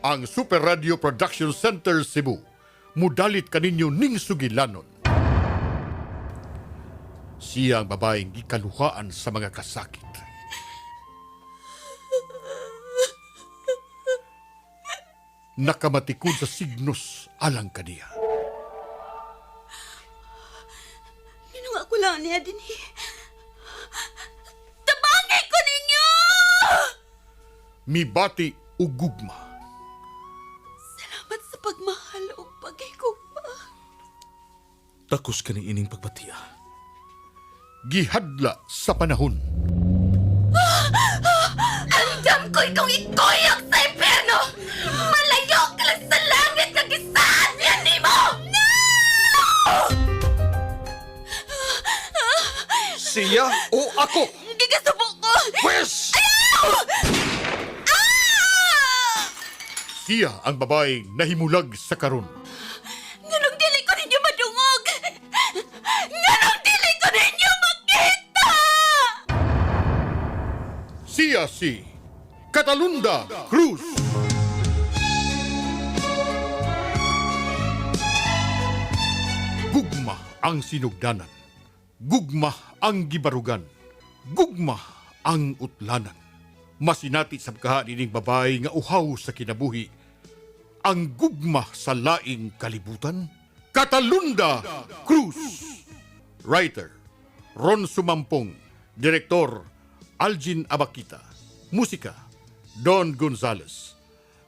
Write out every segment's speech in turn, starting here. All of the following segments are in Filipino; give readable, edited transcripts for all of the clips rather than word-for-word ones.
ang Super Radio Production Center Cebu. Mudalit kaninyo ning sugilanon. Siya ang babaeng ikaluhaan sa mga kasakit. Nakamatikod sa signos alang kaniya. Minung ako lang niya din tabangay ko ninyo! Mibati o gugma. Salamat sa pagmahal o pagkikugma. Takos ka ni ining pagbatiya. Gihadla sa panahon. Andam ko itong ikoyok sa impyerno! Malayo ka lang sa langit na gisaan niya ni mo! Siya o ako? Gigasubo ko! Pwes! Siya ang babaeng nahimulag sa karon. Nganong dili ko ninyo madungog! Nganong dili ko ninyo makita! Siya si Catalunda Cruz. Gugma ang sinugdanan. Gugma ang gibarugan. Gugma ang utlanan. Masinati sa pagkaha nining babae nga uhaw sa kinabuhi. Ang gugma sa laing kalibutan. Catalunda Cruz. Writer Ron Sumampong. Direktor Algin Abakita. Musika Don Gonzales.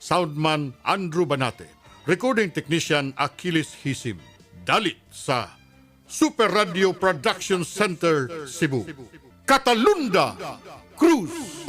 Soundman Andrew Banate. Recording technician Achilles Hisim. Dalit sa Super Radio Production Center Cebu. Catalunda Cruz.